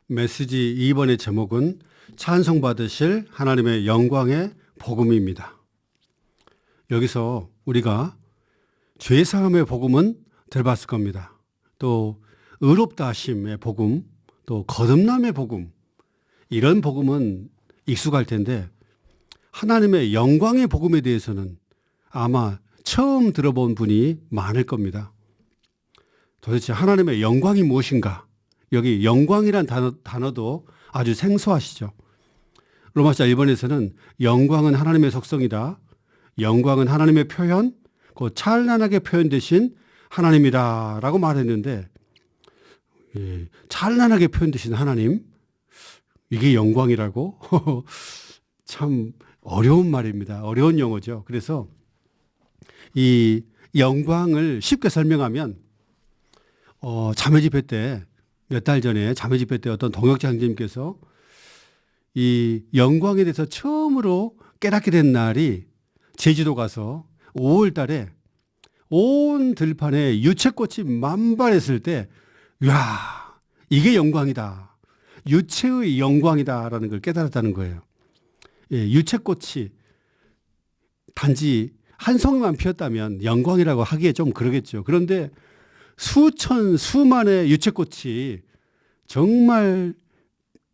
메시지 2번의 제목은 찬송받으실 하나님의 영광의 복음입니다. 여기서 우리가 죄사함의 복음은 들어봤을 겁니다. 또 의롭다 하심의 복음, 또 거듭남의 복음, 이런 복음은 익숙할 텐데 하나님의 영광의 복음에 대해서는 아마 처음 들어본 분이 많을 겁니다. 도대체 하나님의 영광이 무엇인가? 여기 영광이란 단어도 아주 생소하시죠. 로마서 1번에서는 영광은 하나님의 속성이다. 영광은 하나님의 표현, 그 찬란하게 표현되신 하나님이다 라고 말했는데, 찬란하게 표현되신 하나님, 이게 영광이라고? 참 어려운 말입니다. 어려운 용어죠. 그래서 이 영광을 쉽게 설명하면 자매집회 때 몇 달 전에 자매집회 때 어떤 동역장님께서 이 영광에 대해서 처음으로 깨닫게 된 날이 제주도 가서 5월 달에 온 들판에 유채꽃이 만발했을 때, 이야, 이게 영광이다. 유채의 영광이다라는 걸 깨달았다는 거예요. 예, 유채꽃이 단지 한 송이만 피었다면 영광이라고 하기에 좀 그러겠죠. 그런데 수천, 수만의 유채꽃이 정말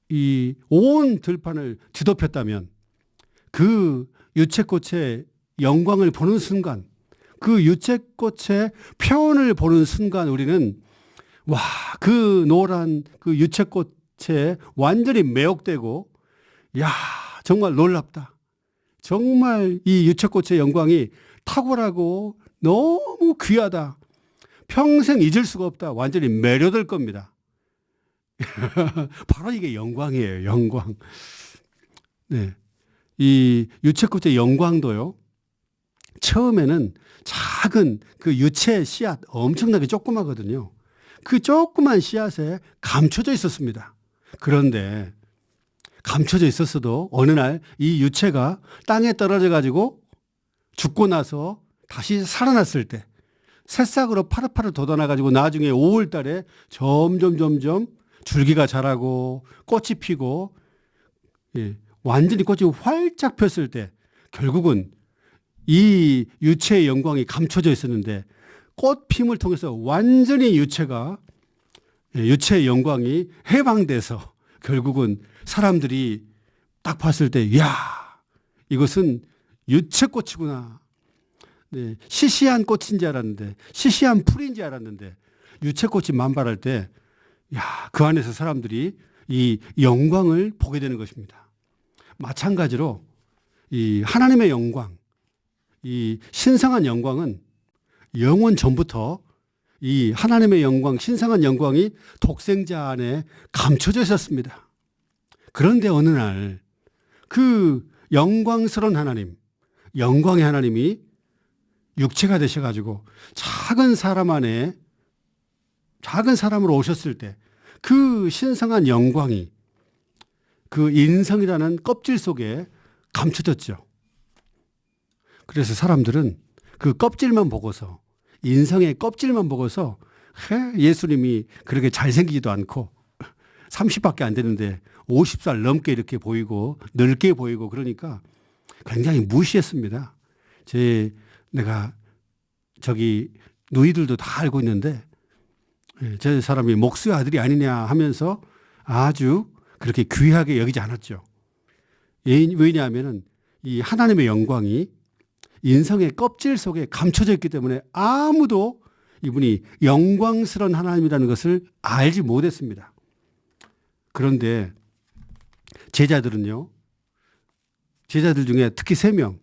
이 온 들판을 뒤덮였다면 그 유채꽃의 영광을 보는 순간, 그 유채꽃의 표현을 보는 순간 우리는 와, 그 노란 그 유채꽃에 완전히 매혹되고, 야, 정말 놀랍다. 정말 이 유채꽃의 영광이 탁월하고 너무 귀하다. 평생 잊을 수가 없다. 완전히 매료될 겁니다. 바로 이게 영광이에요. 영광. 네. 이 유채꽃의 영광도요. 처음에는 작은 그 유채 씨앗 엄청나게 조그마거든요. 그 조그만 씨앗에 감춰져 있었습니다. 그런데 감춰져 있었어도 어느 날 이 유채가 땅에 떨어져 가지고 죽고 나서 다시 살아났을 때 새싹으로 파릇파릇 돋아나가지고 나중에 5월 달에 점점 줄기가 자라고 꽃이 피고, 예, 완전히 꽃이 활짝 폈을 때 결국은 이 유채의 영광이 감춰져 있었는데 꽃핌을 통해서 완전히 유채의 영광이 해방돼서 결국은 사람들이 딱 봤을 때, 이야, 이것은 유채꽃이구나. 네, 시시한 꽃인 줄 알았는데, 시시한 풀인 줄 알았는데, 유채꽃이 만발할 때, 야, 그 안에서 사람들이 이 영광을 보게 되는 것입니다. 마찬가지로 이 하나님의 영광, 이 신성한 영광은 영원 전부터 이 하나님의 영광, 신성한 영광이 독생자 안에 감춰져 있었습니다. 그런데 어느 날 그 영광스러운 하나님, 영광의 하나님이 육체가 되셔가지고 작은 사람으로 오셨을 때 그 신성한 영광이 그 인성이라는 껍질 속에 감춰졌죠. 그래서 사람들은 그 껍질만 보고서, 인성의 껍질만 보고서 예수님이 그렇게 잘생기지도 않고 30밖에 안 되는데 50살 넘게 이렇게 보이고 넓게 보이고 그러니까 굉장히 무시했습니다. 내가 저기 누이들도 다 알고 있는데 저 사람이 목수의 아들이 아니냐 하면서 아주 그렇게 귀하게 여기지 않았죠. 왜냐하면 이 하나님의 영광이 인성의 껍질 속에 감춰져 있기 때문에 아무도 이분이 영광스러운 하나님이라는 것을 알지 못했습니다. 그런데 제자들은요, 제자들 중에 특히 3명,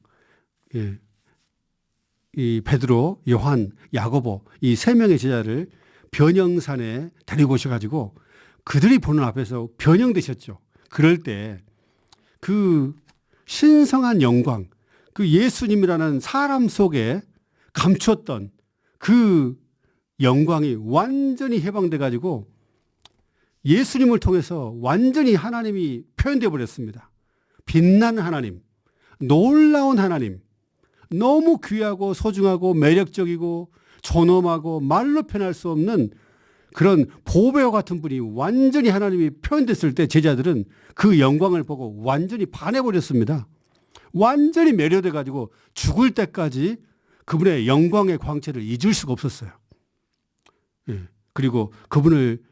이 베드로, 요한, 야고보, 이 3명의 제자를 변형산에 데리고 오셔가지고 그들이 보는 앞에서 변형되셨죠. 그럴 때 그 신성한 영광, 그 예수님이라는 사람 속에 감추었던 그 영광이 완전히 해방돼 가지고 예수님을 통해서 완전히 하나님이 표현되어 버렸습니다. 빛나는 하나님, 놀라운 하나님, 너무 귀하고 소중하고 매력적이고 존엄하고 말로 표현할 수 없는 그런 보배와 같은 분이 완전히 하나님이 표현됐을 때 제자들은 그 영광을 보고 완전히 반해버렸습니다. 완전히 매료돼 가지고 죽을 때까지 그분의 영광의 광채를 잊을 수가 없었어요. 예. 그리고 그분을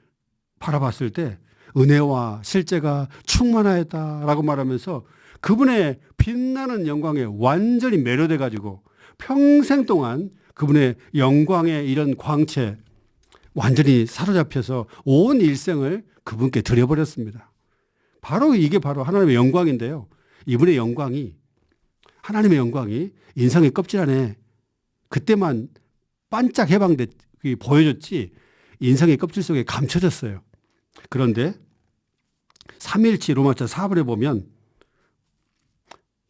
바라봤을 때 은혜와 실제가 충만하였다라고 말하면서 그분의 빛나는 영광에 완전히 매료돼 가지고 평생 동안 그분의 영광의 이런 광채 완전히 사로잡혀서 온 일생을 그분께 드려버렸습니다. 바로 이게 바로 하나님의 영광인데요. 이분의 영광이 하나님의 영광이 인성의 껍질 안에 그때만 반짝 해방돼 보여졌지 인성의 껍질 속에 감춰졌어요. 그런데 3일치 로마서 4번에 보면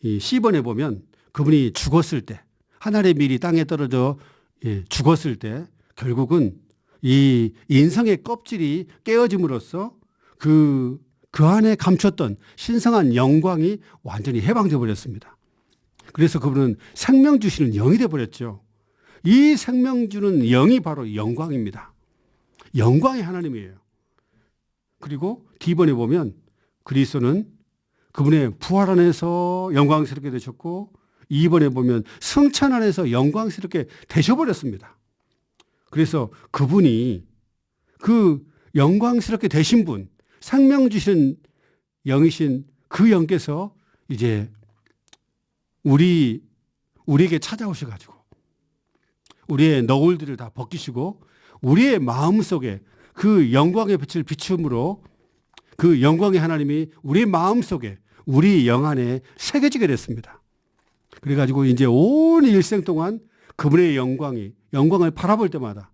이 C번에 보면 그분이 죽었을 때 하늘의 밀이 땅에 떨어져 죽었을 때 결국은 이 인성의 껍질이 깨어짐으로써 그 안에 감췄던 신성한 영광이 완전히 해방되어 버렸습니다. 그래서 그분은 생명 주시는 영이 되어 버렸죠. 이 생명 주는 영이 바로 영광입니다. 영광의 하나님이에요. 그리고 D번에 보면 그리스도는 그분의 부활 안에서 영광스럽게 되셨고 2번에 보면 성찬 안에서 영광스럽게 되셔버렸습니다. 그래서 그분이 그 영광스럽게 되신 분, 생명 주시는 영이신 그 영께서 이제 우리에게 찾아오셔가지고 우리의 너울들을 다 벗기시고 우리의 마음 속에 그 영광의 빛을 비춤으로 그 영광의 하나님이 우리 마음 속에 우리 영 안에 새겨지게 됐습니다. 그래가지고 이제 온 일생 동안 그분의 영광을 바라볼 때마다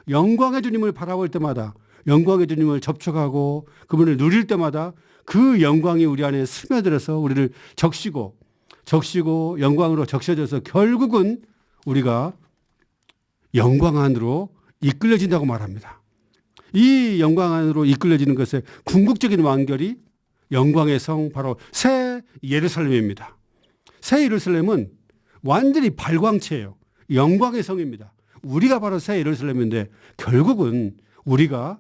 영광의 주님을 바라볼 때마다 영광의 주님을 접촉하고 그분을 누릴 때마다 그 영광이 우리 안에 스며들어서 우리를 적시고 영광으로 적셔져서 결국은 우리가 영광 안으로 이끌려진다고 말합니다. 이 영광 안으로 이끌려지는 것의 궁극적인 완결이 영광의 성 바로 새 예루살렘입니다. 새 예루살렘은 완전히 발광체예요. 영광의 성입니다. 우리가 바로 새 예루살렘인데 결국은 우리가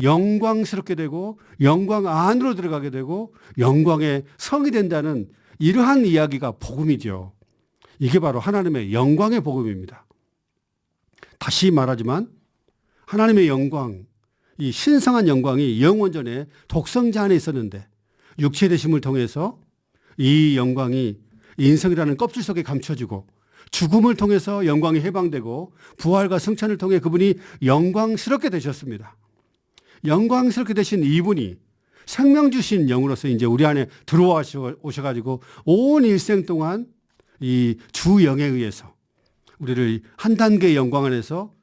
영광스럽게 되고 영광 안으로 들어가게 되고 영광의 성이 된다는 이러한 이야기가 복음이죠. 이게 바로 하나님의 영광의 복음입니다. 다시 말하지만 하나님의 영광, 이 신성한 영광이 영원전에 독성자 안에 있었는데 육체 되심을 통해서 이 영광이 인성이라는 껍질 속에 감춰지고 죽음을 통해서 영광이 해방되고 부활과 성찬을 통해 그분이 영광스럽게 되셨습니다. 영광스럽게 되신 이분이 생명 주신 영으로서 이제 우리 안에 들어와 오셔가지고 온 일생 동안 이 주 영에 의해서 우리를 한 단계 영광 안에서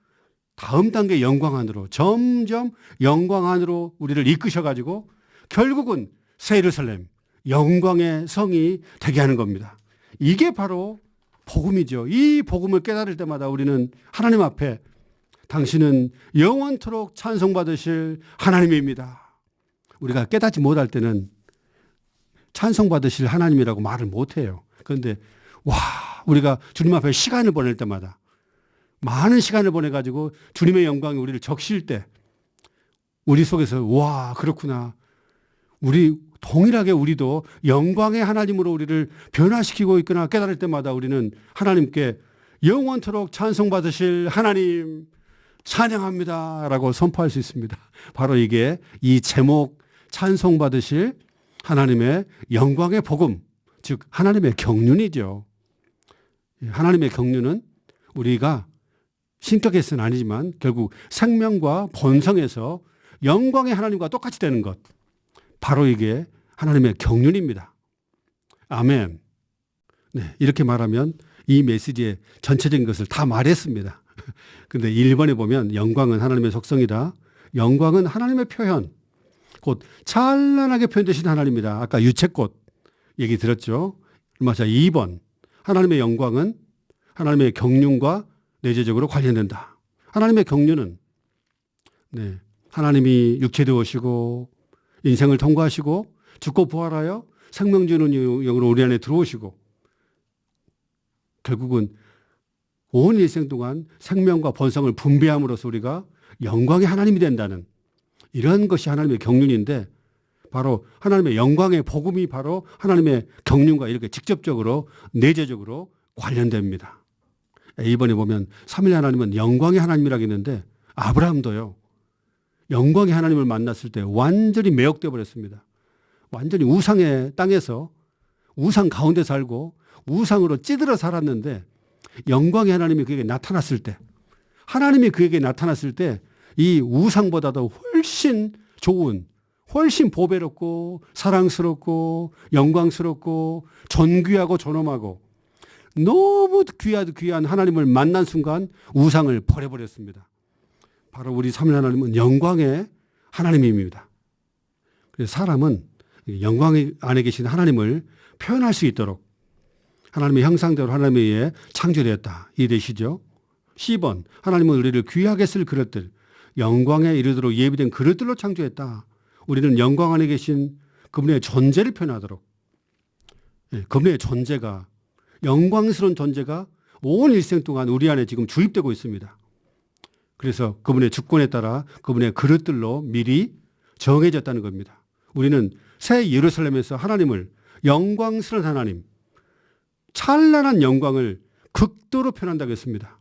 다음 단계 영광 안으로 점점 영광 안으로 우리를 이끄셔가지고 결국은 새 예루살렘 영광의 성이 되게 하는 겁니다. 이게 바로 복음이죠. 이 복음을 깨달을 때마다 우리는 하나님 앞에 당신은 영원토록 찬송받으실 하나님입니다. 우리가 깨닫지 못할 때는 찬송받으실 하나님이라고 말을 못해요. 그런데 우리가 주님 앞에 시간을 보낼 때마다 많은 시간을 보내가지고 주님의 영광이 우리를 적실 때 우리 속에서 그렇구나. 동일하게 우리도 영광의 하나님으로 우리를 변화시키고 있구나 깨달을 때마다 우리는 하나님께 영원토록 찬송받으실 하나님 찬양합니다 라고 선포할 수 있습니다. 바로 이게 이 제목 찬송받으실 하나님의 영광의 복음, 즉 하나님의 경륜이죠. 하나님의 경륜은 우리가 신격에서는 아니지만 결국 생명과 본성에서 영광의 하나님과 똑같이 되는 것, 바로 이게 하나님의 경륜입니다. 아멘. 네, 이렇게 말하면 이 메시지의 전체적인 것을 다 말했습니다. 그런데 1번에 보면 영광은 하나님의 속성이다. 영광은 하나님의 표현, 곧 찬란하게 표현되신 하나님이다. 아까 유채꽃 얘기 들었죠. 맞아. 2번 하나님의 영광은 하나님의 경륜과 내재적으로 관련된다. 하나님의 경륜은 하나님이 육체되어 오시고 인생을 통과하시고 죽고 부활하여 생명 주는 영으로 우리 안에 들어오시고 결국은 온 일생 동안 생명과 본성을 분배함으로써 우리가 영광의 하나님이 된다는 이런 것이 하나님의 경륜인데 바로 하나님의 영광의 복음이 바로 하나님의 경륜과 이렇게 직접적으로 내재적으로 관련됩니다. 이번에 보면 삼위 하나님은 영광의 하나님이라고 했는데 아브라함도요. 영광의 하나님을 만났을 때 완전히 매혹되어 버렸습니다. 완전히 우상의 땅에서 우상 가운데 살고 우상으로 찌들어 살았는데 영광의 하나님이 그에게 나타났을 때 하나님이 그에게 나타났을 때 이 우상보다도 훨씬 좋은 훨씬 보배롭고 사랑스럽고 영광스럽고 존귀하고 존엄하고 너무 귀한 하나님을 만난 순간 우상을 버려버렸습니다. 바로 우리 삼위 하나님은 영광의 하나님입니다. 그래서 사람은 영광 안에 계신 하나님을 표현할 수 있도록 하나님의 형상대로 하나님에 의해 창조되었다. 이해되시죠? 10번 하나님은 우리를 귀하게 쓸 그릇들 영광에 이르도록 예비된 그릇들로 창조했다. 우리는 영광 안에 계신 그분의 존재를 표현하도록 그분의 존재가 영광스러운 존재가 온 일생 동안 우리 안에 지금 주입되고 있습니다. 그래서 그분의 주권에 따라 그분의 그릇들로 미리 정해졌다는 겁니다. 우리는 새 예루살렘에서 하나님을 영광스러운 하나님 찬란한 영광을 극도로 표현한다고 했습니다.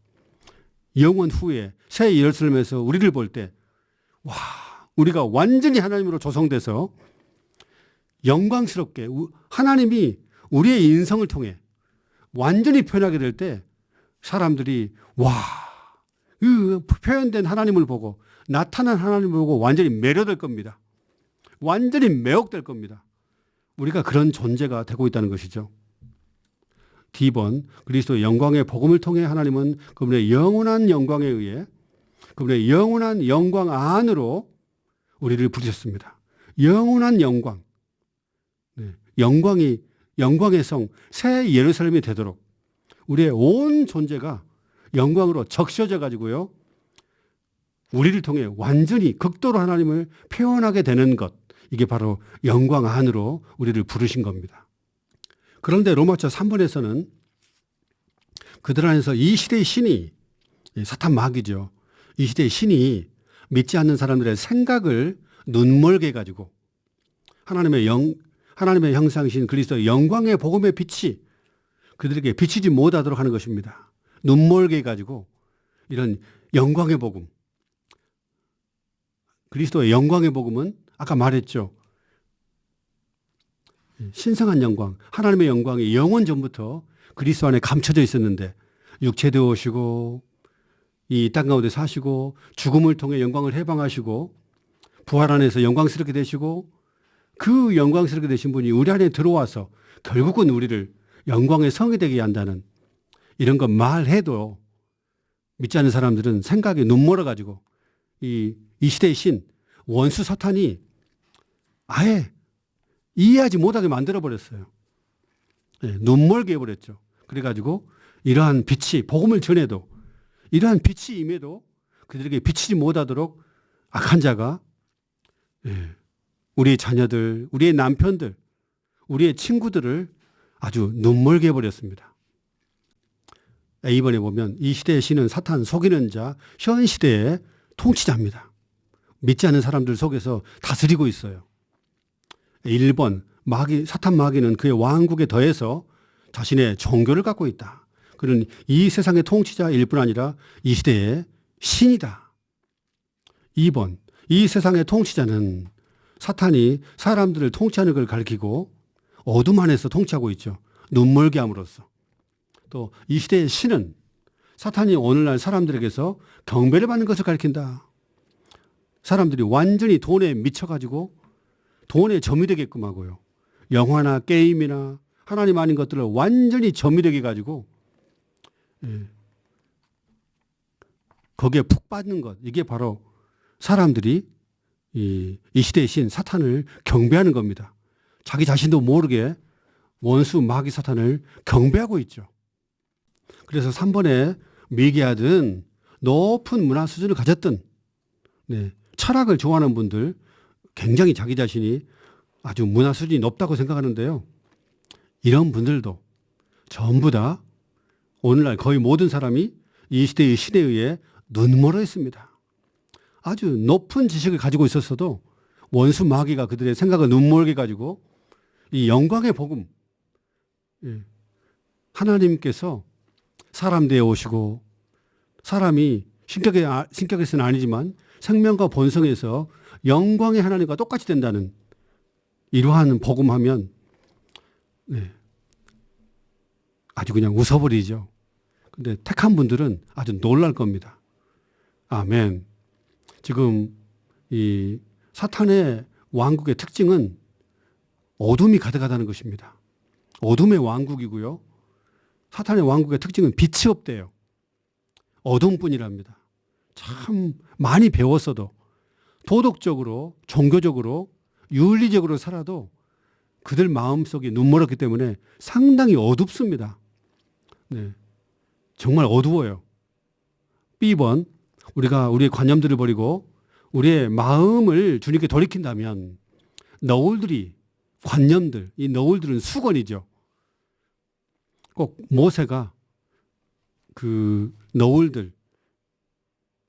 영원 후에 새 예루살렘에서 우리를 볼 때 와, 우리가 완전히 하나님으로 조성돼서 영광스럽게 하나님이 우리의 인성을 통해 완전히 표현하게 될 때 사람들이 와, 그 표현된 하나님을 보고 나타난 하나님을 보고 완전히 매료될 겁니다. 완전히 매혹될 겁니다. 우리가 그런 존재가 되고 있다는 것이죠. D번 그리스도의 영광의 복음을 통해 하나님은 그분의 영원한 영광에 의해 그분의 영원한 영광 안으로 우리를 부르셨습니다. 영원한 영광. 네. 영광의 성, 새 예루살렘이 되도록 우리의 온 존재가 영광으로 적셔져 가지고요. 우리를 통해 완전히 극도로 하나님을 표현하게 되는 것. 이게 바로 영광 안으로 우리를 부르신 겁니다. 그런데 로마서 3번에서는 그들 안에서 이 시대의 신이 사탄 마귀죠. 이 시대의 신이 믿지 않는 사람들의 생각을 눈멀게 해가지고 하나님의 형상이신 그리스도의 영광의 복음의 빛이 그들에게 비치지 못하도록 하는 것입니다. 눈멀게 해가지고 이런 영광의 복음 그리스도의 영광의 복음은 아까 말했죠. 신성한 영광, 하나님의 영광이 영원 전부터 그리스도 안에 감춰져 있었는데 육체되어 오시고 이 땅 가운데 사시고 죽음을 통해 영광을 해방하시고 부활 안에서 영광스럽게 되시고 그 영광스럽게 되신 분이 우리 안에 들어와서 결국은 우리를 영광의 성이 되게 한다는 이런 것 말해도 믿지 않는 사람들은 생각이 눈멀어 가지고 이 시대의 신 원수 사탄이 아예 이해하지 못하게 만들어버렸어요. 네, 눈멀게 해버렸죠. 그래가지고 이러한 빛이 복음을 전해도 이러한 빛이 임해도 그들에게 비치지 못하도록 악한 자가 우리의 자녀들, 우리의 남편들, 우리의 친구들을 아주 눈멀게 해버렸습니다. 이번에 보면 이 시대의 신은 사탄 속이는 자, 현 시대의 통치자입니다. 믿지 않는 사람들 속에서 다스리고 있어요. 1번 사탄 마귀는 그의 왕국에 더해서 자신의 종교를 갖고 있다. 그는 이 세상의 통치자일 뿐 아니라 이 시대의 신이다. 2번 이 세상의 통치자는 사탄이 사람들을 통치하는 걸 가리키고 어둠 안에서 통치하고 있죠. 눈멀게 함으로써. 또 이 시대의 신은 사탄이 오늘날 사람들에게서 경배를 받는 것을 가리킨다. 사람들이 완전히 돈에 미쳐가지고 돈에 점유되게끔 하고요. 영화나 게임이나 하나님 아닌 것들을 완전히 점유되게 가지고 거기에 푹 빠지는 것. 이게 바로 사람들이 이 시대의 신 사탄을 경배하는 겁니다. 자기 자신도 모르게 원수 마귀 사탄을 경배하고 있죠. 그래서 3번에 미개하든 높은 문화 수준을 가졌든 철학을 좋아하는 분들 굉장히 자기 자신이 아주 문화 수준이 높다고 생각하는데요. 이런 분들도 전부 다 오늘날 거의 모든 사람이 이 시대의 신에 의해 눈멀어 있습니다. 아주 높은 지식을 가지고 있었어도 원수 마귀가 그들의 생각을 눈멀게 가지고 이 영광의 복음, 하나님께서 사람 되어 오시고 사람이 신격에서는 아니지만 생명과 본성에서 영광의 하나님과 똑같이 된다는 이러한 복음하면 아주 그냥 웃어버리죠. 근데 택한 분들은 아주 놀랄 겁니다. 아멘. 지금 이 사탄의 왕국의 특징은 어둠이 가득하다는 것입니다. 어둠의 왕국이고요. 사탄의 왕국의 특징은 빛이 없대요. 어둠뿐이랍니다. 참 많이 배웠어도 도덕적으로, 종교적으로, 윤리적으로 살아도 그들 마음속이 눈멀었기 때문에 상당히 어둡습니다. 네. 정말 어두워요. B번, 우리가 우리의 관념들을 버리고 우리의 마음을 주님께 돌이킨다면 너울들이, 관념들, 이 너울들은 수건이죠. 꼭 모세가 그 너울들,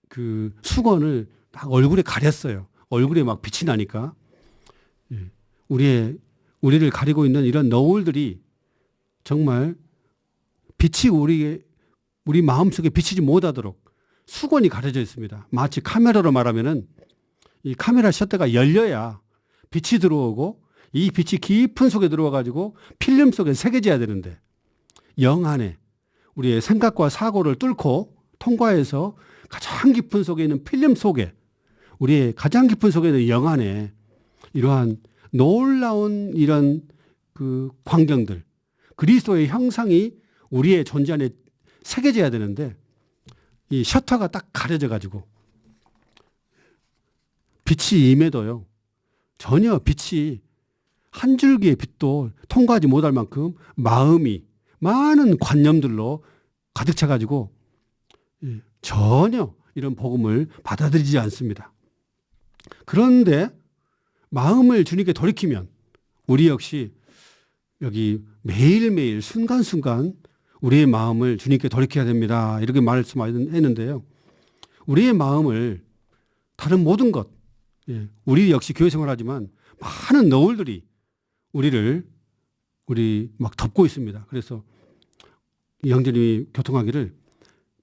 그 수건을 막 얼굴에 가렸어요. 얼굴에 막 빛이 나니까. 우리를 가리고 있는 이런 너울들이 정말 빛이 우리 마음속에 비치지 못하도록 수건이 가려져 있습니다. 마치 카메라로 말하면은 이 카메라 셔터가 열려야 빛이 들어오고 이 빛이 깊은 속에 들어와 가지고 필름 속에 새겨져야 되는데 영 안에 우리의 생각과 사고를 뚫고 통과해서 가장 깊은 속에 있는 필름 속에 우리의 가장 깊은 속에 있는 영 안에 이러한 놀라운 이런 그 광경들, 그리스도의 형상이 우리의 존재 안에 새겨져야 되는데 이 셔터가 딱 가려져 가지고 빛이 임해도요 전혀 빛이 한 줄기의 빛도 통과하지 못할 만큼 마음이 많은 관념들로 가득 차 가지고 전혀 이런 복음을 받아들이지 않습니다. 그런데 마음을 주님께 돌이키면 우리 역시 여기 매일매일 순간순간 우리의 마음을 주님께 돌이켜야 됩니다. 이렇게 말씀했는데요. 우리의 마음을 다른 모든 것, 우리 역시 교회 생활하지만 많은 너울들이 우리 막 덮고 있습니다. 그래서 형제님이 교통하기를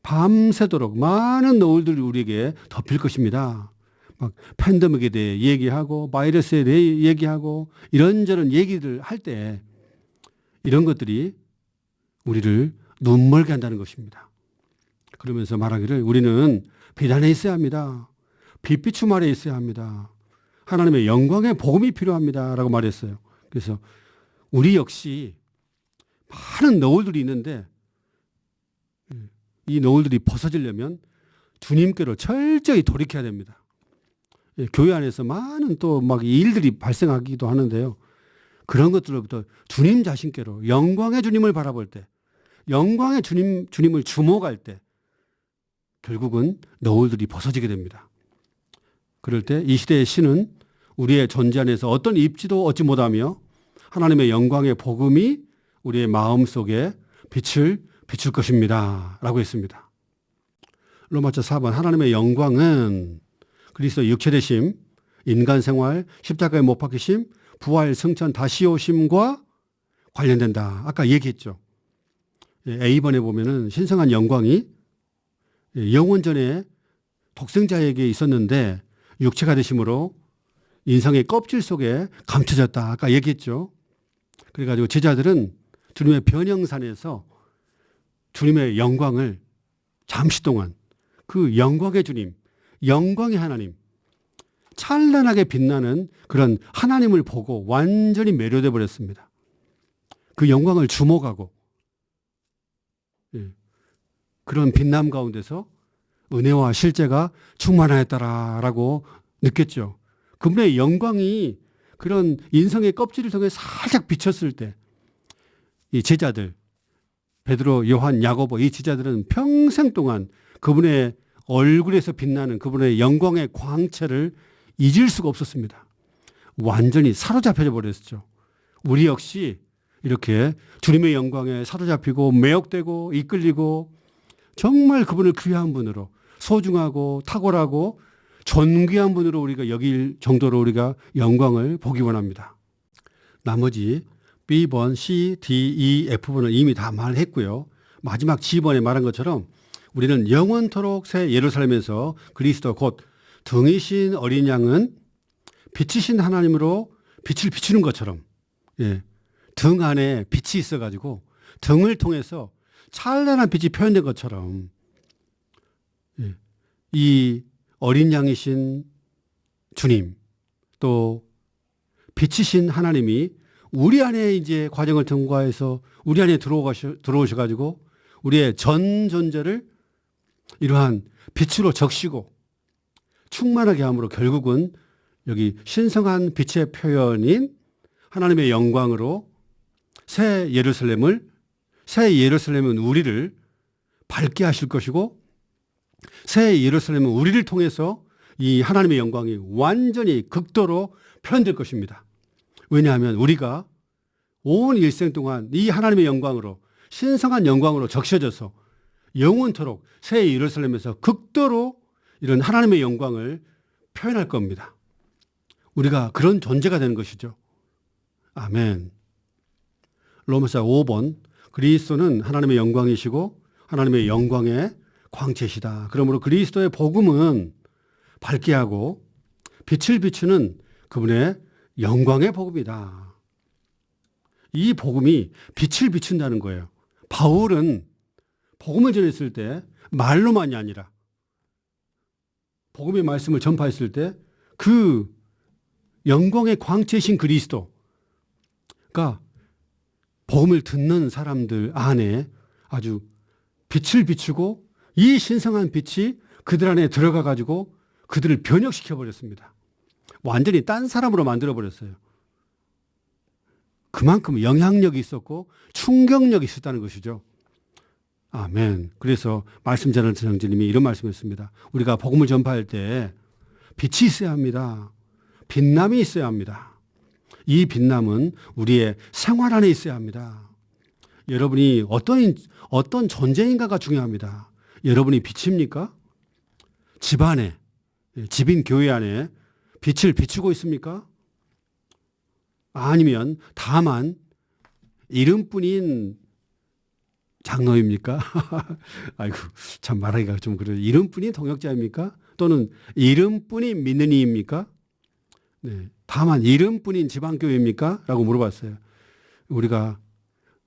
밤새도록 많은 너울들이 우리에게 덮일 것입니다. 막 팬데믹에 대해 얘기하고 바이러스에 대해 얘기하고 이런저런 얘기를 할 때 이런 것들이 우리를 눈멀게 한다는 것입니다. 그러면서 말하기를 우리는 비단에 있어야 합니다. 빛비춤 아래 있어야 합니다. 하나님의 영광의 복음이 필요합니다. 라고 말했어요. 그래서 우리 역시 많은 너울들이 있는데 이 너울들이 벗어지려면 주님께로 철저히 돌이켜야 됩니다. 교회 안에서 많은 또 막 일들이 발생하기도 하는데요. 그런 것들로부터 주님 자신께로 영광의 주님을 바라볼 때, 영광의 주님을 주목할 때 결국은 너울들이 벗어지게 됩니다. 그럴 때 이 시대의 신은 우리의 존재 안에서 어떤 입지도 얻지 못하며 하나님의 영광의 복음이 우리의 마음속에 빛을 비출 것입니다. 라고 했습니다. 로마서 4번 하나님의 영광은 그리스도 육체 되심, 인간 생활, 십자가에 못 박히심, 부활, 승천, 다시 오심과 관련된다. 아까 얘기했죠. A번에 보면은 신성한 영광이 영원 전에 독생자에게 있었는데 육체가 되심으로 인성의 껍질 속에 감춰졌다. 아까 얘기했죠. 그래가지고 제자들은 주님의 변형산에서 주님의 영광을 잠시 동안 그 영광의 주님, 영광의 하나님, 찬란하게 빛나는 그런 하나님을 보고 완전히 매료돼 버렸습니다. 그 영광을 주목하고 그런 빛남 가운데서 은혜와 실제가 충만하였다라고 느꼈죠. 그분의 영광이 그런 인성의 껍질을 통해 살짝 비쳤을 때 이 제자들, 베드로, 요한, 야고보 이 제자들은 평생 동안 그분의 얼굴에서 빛나는 그분의 영광의 광채를 잊을 수가 없었습니다. 완전히 사로잡혀 버렸죠. 우리 역시 이렇게 주님의 영광에 사로잡히고 매혹되고 이끌리고 정말 그분을 귀한 분으로 소중하고 탁월하고 존귀한 분으로 우리가 여길 정도로 우리가 영광을 보기 원합니다. 나머지 B번, C, D, E, F번은 이미 다 말했고요. 마지막 G번에 말한 것처럼 우리는 영원토록 새 예루살렘에서 그리스도 곧 등이신 어린 양은 빛이신 하나님으로 빛을 비추는 것처럼, 예, 등 안에 빛이 있어가지고 등을 통해서 찬란한 빛이 표현된 것처럼, 예, 이 어린 양이신 주님 또 빛이신 하나님이 우리 안에 이제 과정을 통과해서 우리 안에 들어오셔가지고 우리의 전 존재를 이러한 빛으로 적시고 충만하게 함으로 결국은 여기 신성한 빛의 표현인 하나님의 영광으로 새 예루살렘은 우리를 밝게 하실 것이고 새 예루살렘은 우리를 통해서 이 하나님의 영광이 완전히 극도로 표현될 것입니다. 왜냐하면 우리가 온 일생 동안 이 하나님의 영광으로 신성한 영광으로 적셔져서 영원토록 새 예루살렘에서 극도로 이런 하나님의 영광을 표현할 겁니다. 우리가 그런 존재가 되는 것이죠. 아멘. 로마서 5번 그리스도는 하나님의 영광이시고 하나님의 영광의 광채시다. 그러므로 그리스도의 복음은 밝게 하고 빛을 비추는 그분의 영광의 복음이다. 이 복음이 빛을 비춘다는 거예요. 바울은 복음을 전했을 때 말로만이 아니라 복음의 말씀을 전파했을 때 그 영광의 광채이신 그리스도가 복음을 듣는 사람들 안에 아주 빛을 비추고 이 신성한 빛이 그들 안에 들어가 가지고 그들을 변혁시켜 버렸습니다. 완전히 딴 사람으로 만들어 버렸어요. 그만큼 영향력이 있었고 충격력이 있었다는 것이죠. 아멘. 그래서 말씀 전하는 성령님이 이런 말씀했습니다. 우리가 복음을 전파할 때 빛이 있어야 합니다. 빛남이 있어야 합니다. 이 빛남은 우리의 생활 안에 있어야 합니다. 여러분이 어떤 존재인가가 중요합니다. 여러분이 빛입니까? 집 안에, 집인 교회 안에 빛을 비추고 있습니까? 아니면 다만 이름뿐인 장로입니까? 아이고, 참 말하기가 좀 그래요. 이름뿐인 동역자입니까? 또는 이름뿐인 믿는 이입니까? 네, 다만 이름뿐인 지방교회입니까? 라고 물어봤어요. 우리가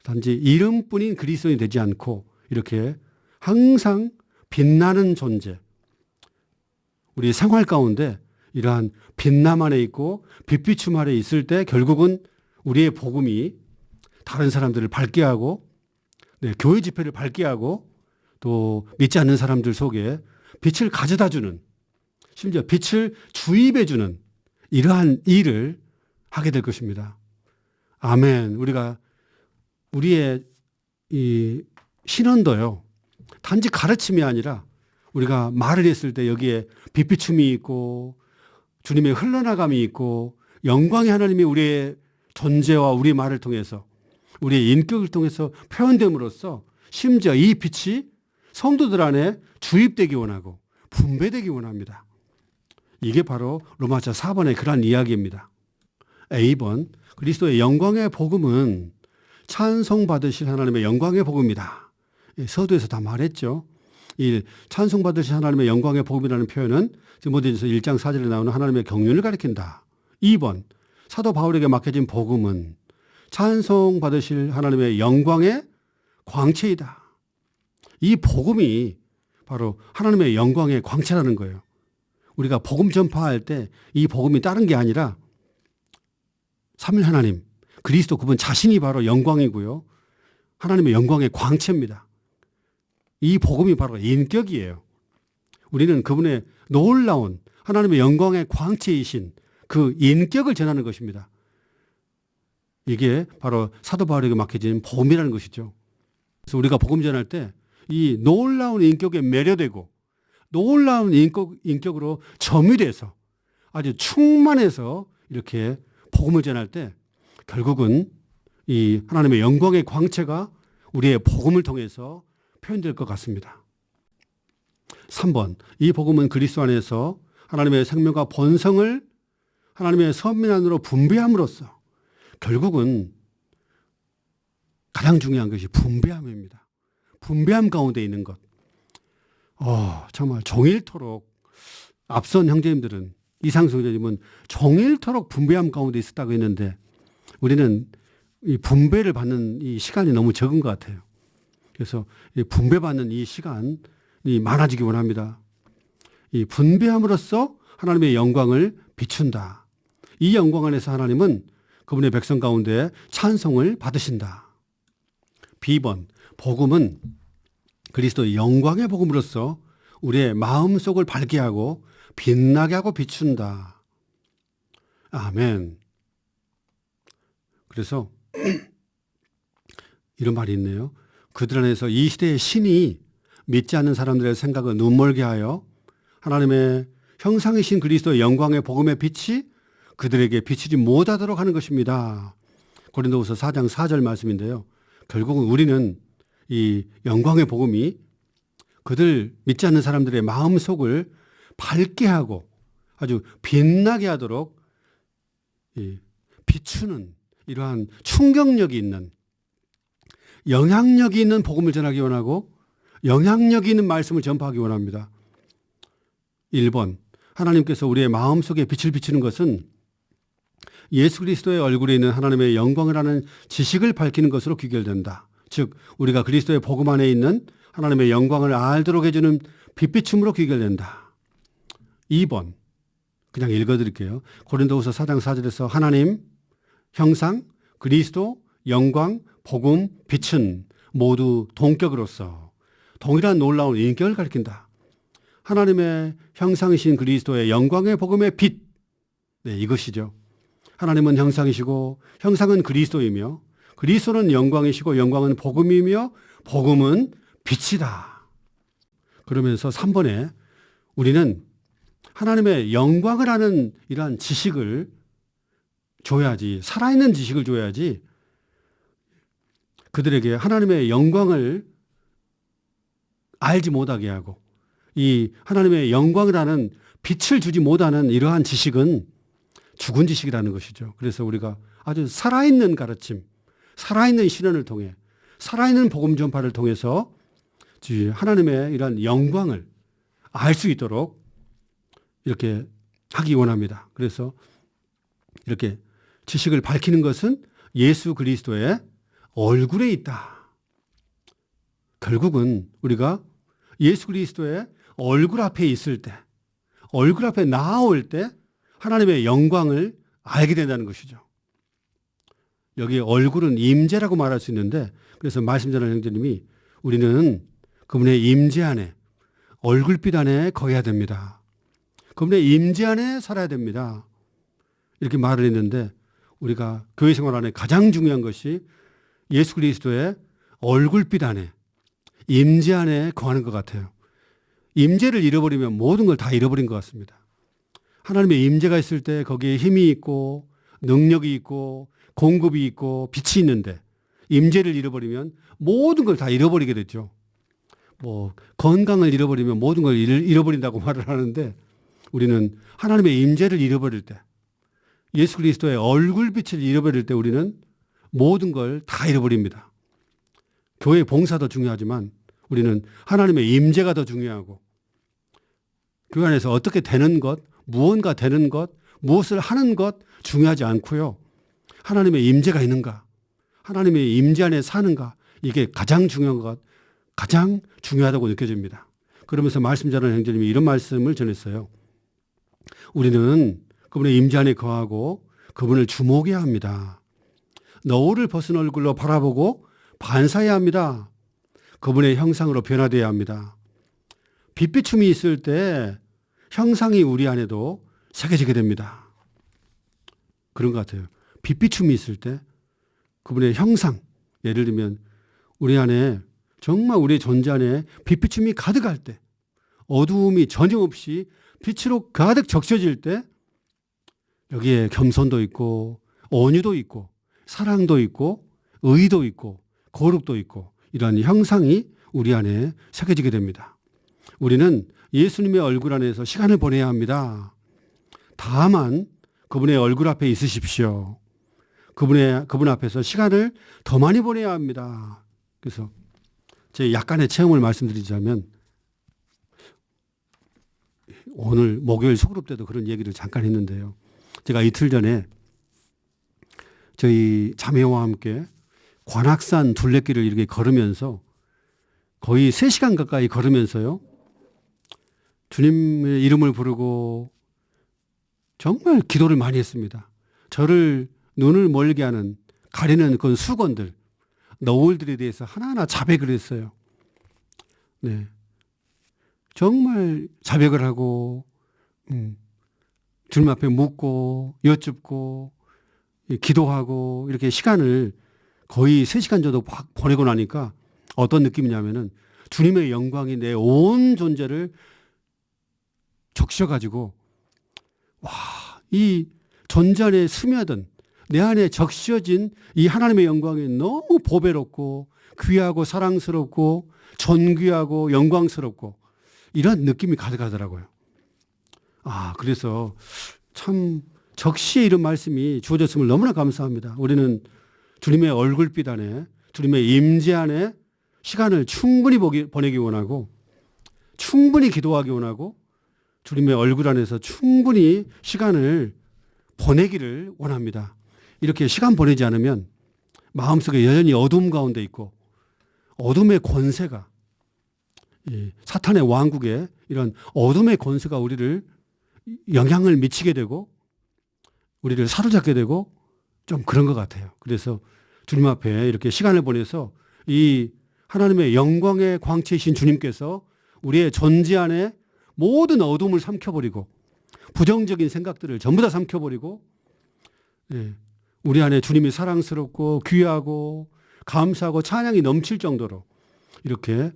단지 이름뿐인 그리스도인이 되지 않고 이렇게 항상 빛나는 존재, 우리 생활 가운데 이러한 빛남 안에 있고 빛비춤 아래 있을 때 결국은 우리의 복음이 다른 사람들을 밝게 하고, 네, 교회 집회를 밝게 하고 또 믿지 않는 사람들 속에 빛을 가져다 주는, 심지어 빛을 주입해 주는 이러한 일을 하게 될 것입니다. 아멘. 우리의 이 신언도요, 단지 가르침이 아니라 우리가 말을 했을 때 여기에 빛비춤이 있고 주님의 흘러나감이 있고 영광의 하나님이 우리의 존재와 우리의 말을 통해서 우리의 인격을 통해서 표현됨으로써 심지어 이 빛이 성도들 안에 주입되기 원하고 분배되기 원합니다. 이게 바로 로마서 4번의 그러한 이야기입니다. A번 그리스도의 영광의 복음은 찬송받으실 하나님의 영광의 복음이다. 서두에서 다 말했죠. 이 찬송받으실 하나님의 영광의 복음이라는 표현은 디모데전서 1장 4절에 나오는 하나님의 경륜을 가리킨다. 2번 사도 바울에게 맡겨진 복음은 찬송받으실 하나님의 영광의 광채이다. 이 복음이 바로 하나님의 영광의 광채라는 거예요. 우리가 복음 전파할 때 이 복음이 다른 게 아니라 삼위 하나님, 그리스도 그분 자신이 바로 영광이고요. 하나님의 영광의 광채입니다. 이 복음이 바로 인격이에요. 우리는 그분의 놀라운 하나님의 영광의 광채이신 그 인격을 전하는 것입니다. 이게 바로 사도 바울에게 맡겨진 복음이라는 것이죠. 그래서 우리가 복음 전할 때 이 놀라운 인격에 매료되고 놀라운 인격으로 점유돼서 아주 충만해서 이렇게 복음을 전할 때 결국은 이 하나님의 영광의 광채가 우리의 복음을 통해서 표현될 것 같습니다. 3번 이 복음은 그리스도 안에서 하나님의 생명과 본성을 하나님의 선민 안으로 분배함으로써 결국은 가장 중요한 것이 분배함입니다. 분배함 가운데 있는 것. 정말 종일토록 앞선 형제님들은 이상수 형제님은 종일토록 분배함 가운데 있었다고 했는데 우리는 이 분배를 받는 이 시간이 너무 적은 것 같아요. 그래서 이 분배받는 이 시간이 많아지기 원합니다. 이 분배함으로써 하나님의 영광을 비춘다. 이 영광 안에서 하나님은 그분의 백성 가운데 찬송을 받으신다. B번, 복음은 그리스도의 영광의 복음으로써 우리의 마음속을 밝게 하고 빛나게 하고 비춘다. 아멘. 그래서 이런 말이 있네요. 그들 안에서 이 시대의 신이 믿지 않는 사람들의 생각을 눈멀게 하여 하나님의 형상이신 그리스도의 영광의 복음의 빛이 그들에게 비치지 못하도록 하는 것입니다. 고린도후서 4장 4절 말씀인데요. 결국은 우리는 이 영광의 복음이 그들 믿지 않는 사람들의 마음속을 밝게 하고 아주 빛나게 하도록 비추는 이러한 충격력이 있는 영향력이 있는 복음을 전하기 원하고 영향력이 있는 말씀을 전파하기 원합니다. 1번, 하나님께서 우리의 마음속에 빛을 비추는 것은 예수 그리스도의 얼굴에 있는 하나님의 영광을 아는 지식을 밝히는 것으로 귀결된다. 즉 우리가 그리스도의 복음 안에 있는 하나님의 영광을 알도록 해주는 빛비춤으로 귀결된다. 2번, 그냥 읽어드릴게요. 고린도후서 4장 4절에서 하나님, 형상, 그리스도, 영광, 복음, 빛은 모두 동격으로서 동일한 놀라운 인격을 가리킨다. 하나님의 형상이신 그리스도의 영광의 복음의 빛. 네, 이것이죠. 하나님은 형상이시고 형상은 그리스도이며 그리스도는 영광이시고 영광은 복음이며 복음은 빛이다. 그러면서 3번에 우리는 하나님의 영광을 아는 이러한 지식을 줘야지, 살아있는 지식을 줘야지 그들에게 하나님의 영광을 알지 못하게 하고 이 하나님의 영광을 아는 빛을 주지 못하는 이러한 지식은 죽은 지식이라는 것이죠. 그래서 우리가 아주 살아있는 가르침, 살아있는 실현을 통해 살아있는 복음 전파를 통해서 하나님의 이러한 영광을 알 수 있도록 이렇게 하기 원합니다. 그래서 이렇게 지식을 밝히는 것은 예수 그리스도의 얼굴에 있다. 결국은 우리가 예수 그리스도의 얼굴 앞에 있을 때, 얼굴 앞에 나올 때 하나님의 영광을 알게 된다는 것이죠. 여기 얼굴은 임재라고 말할 수 있는데 그래서 말씀 전하는 형제님이 우리는 그분의 임재 안에 얼굴빛 안에 거해야 됩니다. 그분의 임재 안에 살아야 됩니다. 이렇게 말을 했는데 우리가 교회 생활 안에 가장 중요한 것이 예수 그리스도의 얼굴빛 안에 임재 안에 거하는 것 같아요. 임재를 잃어버리면 모든 걸 다 잃어버린 것 같습니다. 하나님의 임재가 있을 때 거기에 힘이 있고 능력이 있고 공급이 있고 빛이 있는데 임재를 잃어버리면 모든 걸 다 잃어버리게 되죠. 건강을 잃어버리면 모든 걸 잃어버린다고 말을 하는데 우리는 하나님의 임재를 잃어버릴 때 예수 그리스도의 얼굴빛을 잃어버릴 때 우리는 모든 걸 다 잃어버립니다. 교회 봉사도 중요하지만 우리는 하나님의 임재가 더 중요하고 교회 안에서 어떻게 되는 것, 무언가 되는 것, 무엇을 하는 것 중요하지 않고요. 하나님의 임재가 있는가, 하나님의 임재 안에 사는가 이게 가장 중요한 것, 가장 중요하다고 느껴집니다. 그러면서 말씀 전하는 형제님이 이런 말씀을 전했어요. 우리는 그분의 임재 안에 거하고 그분을 주목해야 합니다. 너울을 벗은 얼굴로 바라보고 반사해야 합니다. 그분의 형상으로 변화되어야 합니다. 빛비춤이 있을 때 형상이 우리 안에도 새겨지게 됩니다. 그런 것 같아요. 빛비춤이 있을 때 그분의 형상, 예를 들면 우리 안에 정말 우리의 존재 안에 빛비춤이 가득할 때 어두움이 전혀 없이 빛으로 가득 적셔질 때 여기에 겸손도 있고 온유도 있고 사랑도 있고 의도 있고 거룩도 있고 이러한 형상이 우리 안에 새겨지게 됩니다. 우리는 예수님의 얼굴 안에서 시간을 보내야 합니다. 다만 그분의 얼굴 앞에 있으십시오. 그분 앞에서 시간을 더 많이 보내야 합니다. 그래서 제 약간의 체험을 말씀드리자면 오늘 목요일 소그룹 때도 그런 얘기를 잠깐 했는데요. 제가 이틀 전에 저희 자매와 함께 관악산 둘레길을 이렇게 걸으면서 거의 3시간 가까이 걸으면서요. 주님의 이름을 부르고 정말 기도를 많이 했습니다. 저를 눈을 멀게 하는 가리는 그 수건들, 너울들에 대해서 하나하나 자백을 했어요. 네. 정말 자백을 하고 주님 앞에 묻고 여쭙고 기도하고 이렇게 시간을 거의 3시간 정도 보내고 나니까 어떤 느낌이냐면은 주님의 영광이 내 온 존재를 적셔가지고 와, 이 존재 안에 스며든 내 안에 적셔진 이 하나님의 영광이 너무 보배롭고 귀하고 사랑스럽고 존귀하고 영광스럽고 이런 느낌이 가득하더라고요. 그래서 참 적시에 이런 말씀이 주어졌음을 너무나 감사합니다. 우리는 주님의 얼굴빛 안에 주님의 임재 안에 시간을 충분히 보내기 원하고 충분히 기도하기 원하고 주님의 얼굴 안에서 충분히 시간을 보내기를 원합니다. 이렇게 시간 보내지 않으면 마음속에 여전히 어둠 가운데 있고 어둠의 권세가 사탄의 왕국에 이런 어둠의 권세가 우리를 영향을 미치게 되고 우리를 사로잡게 되고 좀 그런 것 같아요. 그래서 주님 앞에 이렇게 시간을 보내서 이 하나님의 영광의 광채이신 주님께서 우리의 존재 안에 모든 어둠을 삼켜버리고 부정적인 생각들을 전부 다 삼켜버리고 우리 안에 주님이 사랑스럽고 귀하고 감사하고 찬양이 넘칠 정도로 이렇게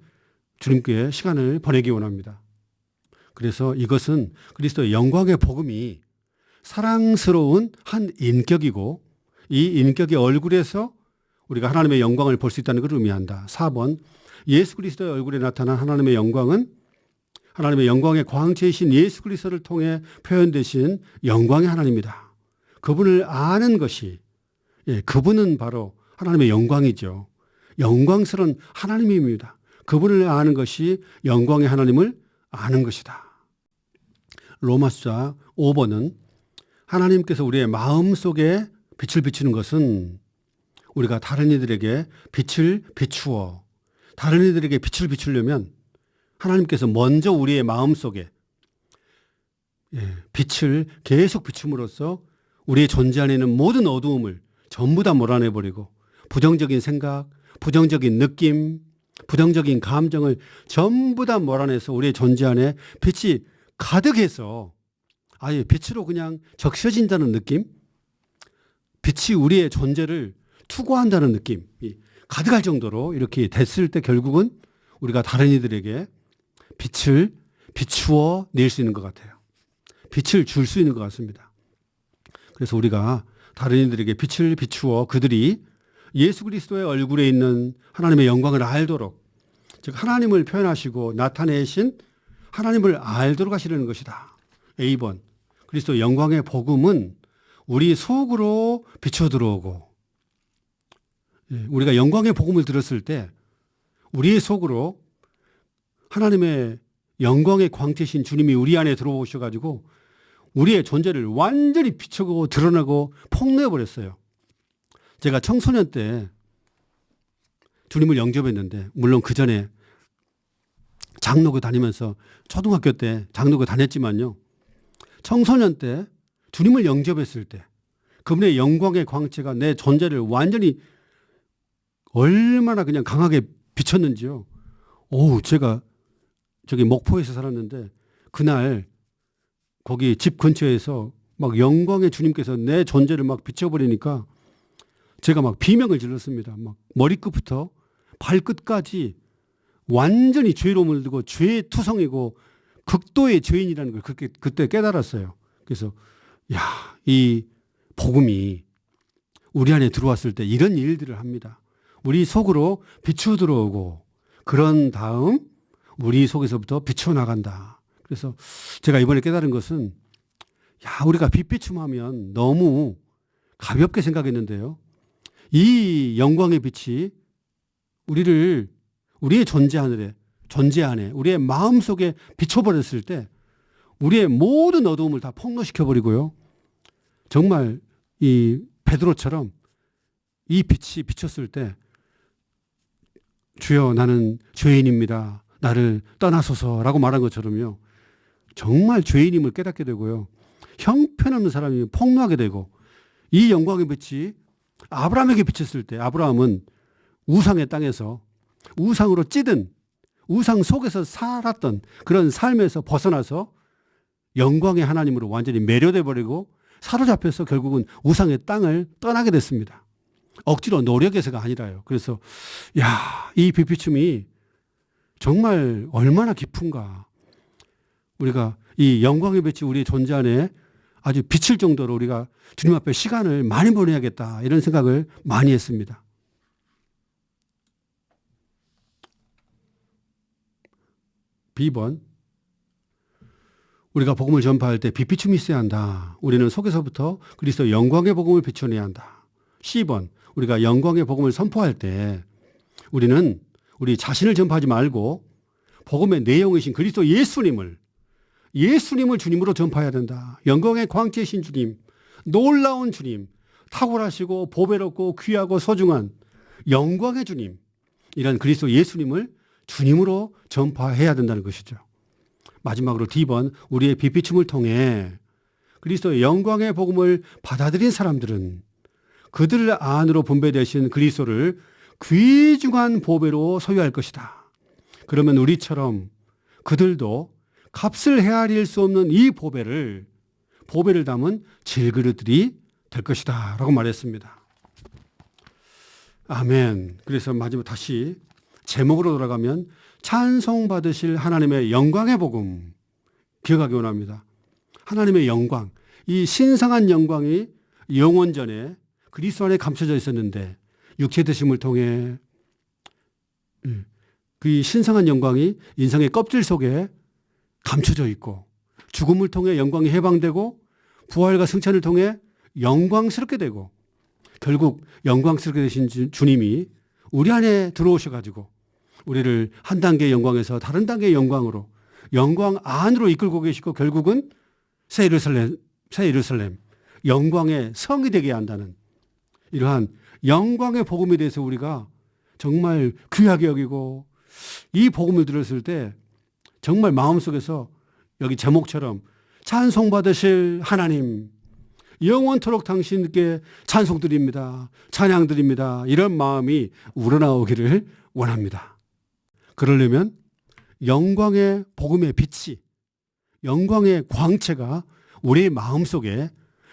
주님께 시간을 보내기 원합니다. 그래서 이것은 그리스도의 영광의 복음이 사랑스러운 한 인격이고 이 인격의 얼굴에서 우리가 하나님의 영광을 볼 수 있다는 것을 의미한다. 4번 예수 그리스도의 얼굴에 나타난 하나님의 영광은 하나님의 영광의 광채이신 예수 그리스도를 통해 표현되신 영광의 하나님이다. 그분을 아는 것이 그분은 바로 하나님의 영광이죠. 영광스러운 하나님입니다. 그분을 아는 것이 영광의 하나님을 아는 것이다. 로마서 5번은 하나님께서 우리의 마음속에 빛을 비추는 것은 우리가 다른 이들에게 빛을 비추어 다른 이들에게 빛을 비추려면 하나님께서 먼저 우리의 마음속에 빛을 계속 비춤으로써 우리의 존재 안에 있는 모든 어두움을 전부 다 몰아내버리고 부정적인 생각, 부정적인 느낌, 부정적인 감정을 전부 다 몰아내서 우리의 존재 안에 빛이 가득해서 아예 빛으로 그냥 적셔진다는 느낌? 빛이 우리의 존재를 투과한다는 느낌이 가득할 정도로 이렇게 됐을 때 결국은 우리가 다른 이들에게 빛을 비추어 낼 수 있는 것 같아요. 빛을 줄 수 있는 것 같습니다. 그래서 우리가 다른 이들에게 빛을 비추어 그들이 예수 그리스도의 얼굴에 있는 하나님의 영광을 알도록 즉 하나님을 표현하시고 나타내신 하나님을 알도록 하시려는 것이다. A번 그리스도의 영광의 복음은 우리 속으로 비춰 들어오고 우리가 영광의 복음을 들었을 때 우리의 속으로 하나님의 영광의 광채신 주님이 우리 안에 들어오셔가지고 우리의 존재를 완전히 비추고 드러나고 폭로해버렸어요. 제가 청소년 때 주님을 영접했는데 물론 그 전에 장로교 다니면서 초등학교 때 장로교 다녔지만요. 청소년 때 주님을 영접했을 때 그분의 영광의 광채가 내 존재를 완전히 얼마나 그냥 강하게 비쳤는지요. 제가 저기 목포에서 살았는데 그날 거기 집 근처에서 막 영광의 주님께서 내 존재를 막 비춰버리니까 제가 막 비명을 질렀습니다. 막 머리끝부터 발끝까지 완전히 죄로움을 들고 죄투성이고 극도의 죄인이라는 걸 그때 깨달았어요. 그래서 이 복음이 우리 안에 들어왔을 때 이런 일들을 합니다. 우리 속으로 비추어 들어오고 그런 다음 우리 속에서부터 비추어 나간다. 그래서 제가 이번에 깨달은 것은 우리가 빛비춤하면 너무 가볍게 생각했는데요. 이 영광의 빛이 우리의 존재 안에 우리의 마음속에 비춰버렸을 때 우리의 모든 어두움을 다 폭로시켜버리고요. 정말 이 베드로처럼 이 빛이 비쳤을 때 주여 나는 죄인입니다. 나를 떠나소서라고 말한 것처럼요. 정말 죄인임을 깨닫게 되고요. 형편없는 사람이 폭로하게 되고 이 영광의 빛이 아브라함에게 비쳤을 때 아브라함은 우상의 땅에서 우상으로 찌든 우상 속에서 살았던 그런 삶에서 벗어나서 영광의 하나님으로 완전히 매료돼 버리고 사로잡혀서 결국은 우상의 땅을 떠나게 됐습니다. 억지로 노력해서가 아니라요. 그래서 이 빛비춤이 정말 얼마나 깊은가. 우리가 이 영광의 빛이 우리의 존재 안에 아주 비칠 정도로 우리가 주님 앞에 시간을 많이 보내야겠다 이런 생각을 많이 했습니다. B번, 우리가 복음을 전파할 때 빛비춤이 있어야 한다. 우리는 속에서부터 그리스도 영광의 복음을 비춰내야 한다. C번, 우리가 영광의 복음을 선포할 때 우리는 우리 자신을 전파하지 말고 복음의 내용이신 그리스도 예수님을 주님으로 전파해야 된다. 영광의 광채이신 주님, 놀라운 주님, 탁월하시고 보배롭고 귀하고 소중한 영광의 주님, 이런 그리스도 예수님을 주님으로 전파해야 된다는 것이죠. 마지막으로 D번, 우리의 빛비춤을 통해 그리스도의 영광의 복음을 받아들인 사람들은 그들 안으로 분배되신 그리스도를 귀중한 보배로 소유할 것이다. 그러면 우리처럼 그들도 값을 헤아릴 수 없는 이 보배를 담은 질그릇들이 될 것이다 라고 말했습니다. 아멘. 그래서 마지막 다시 제목으로 돌아가면 찬송받으실 하나님의 영광의 복음 기억하기 원합니다. 하나님의 영광, 이 신성한 영광이 영원전에 그리스도 안에 감춰져 있었는데 육체 되심을 통해 그 신성한 영광이 인성의 껍질 속에 감춰져 있고 죽음을 통해 영광이 해방되고 부활과 승천을 통해 영광스럽게 되고 결국 영광스럽게 되신 주님이 우리 안에 들어오셔가지고 우리를 한 단계의 영광에서 다른 단계의 영광으로 영광 안으로 이끌고 계시고 결국은 새 예루살렘 영광의 성이 되게 한다는 이러한 영광의 복음에 대해서 우리가 정말 귀하게 여기고 이 복음을 들었을 때 정말 마음속에서 여기 제목처럼 찬송받으실 하나님 영원토록 당신께 찬송드립니다. 찬양드립니다. 이런 마음이 우러나오기를 원합니다. 그러려면 영광의 복음의 빛이 영광의 광채가 우리의 마음속에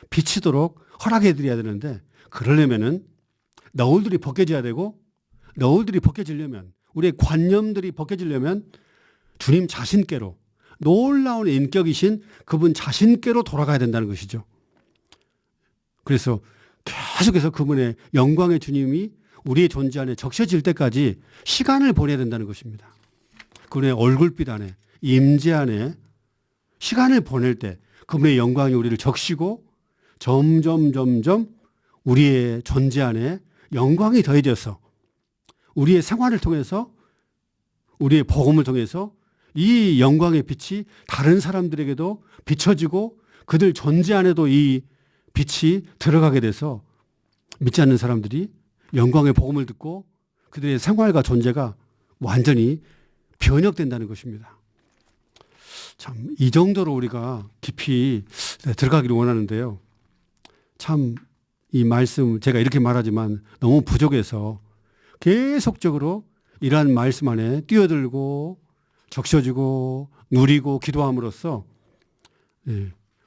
비치도록 허락해 드려야 되는데 그러려면은 너울들이 벗겨져야 되고 너울들이 벗겨지려면 우리의 관념들이 벗겨지려면 주님 자신께로 놀라운 인격이신 그분 자신께로 돌아가야 된다는 것이죠. 그래서 계속해서 그분의 영광의 주님이 우리의 존재 안에 적셔질 때까지 시간을 보내야 된다는 것입니다. 그분의 얼굴빛 안에 임재 안에 시간을 보낼 때 그분의 영광이 우리를 적시고 점점 우리의 존재 안에 영광이 더해져서 우리의 생활을 통해서 우리의 복음을 통해서 이 영광의 빛이 다른 사람들에게도 비춰지고 그들 존재 안에도 이 빛이 들어가게 돼서 믿지 않는 사람들이 영광의 복음을 듣고 그들의 생활과 존재가 완전히 변혁된다는 것입니다. 참 이 정도로 우리가 깊이 들어가기를 원하는데요. 참 이 말씀 제가 이렇게 말하지만 너무 부족해서 계속적으로 이러한 말씀 안에 뛰어들고 적셔지고 누리고 기도함으로써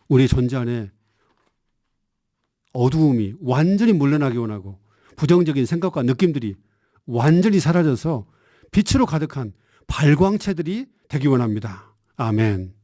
우리 존재 안에 어두움이 완전히 물러나기 원하고 부정적인 생각과 느낌들이 완전히 사라져서 빛으로 가득한 발광체들이 되기 원합니다. 아멘.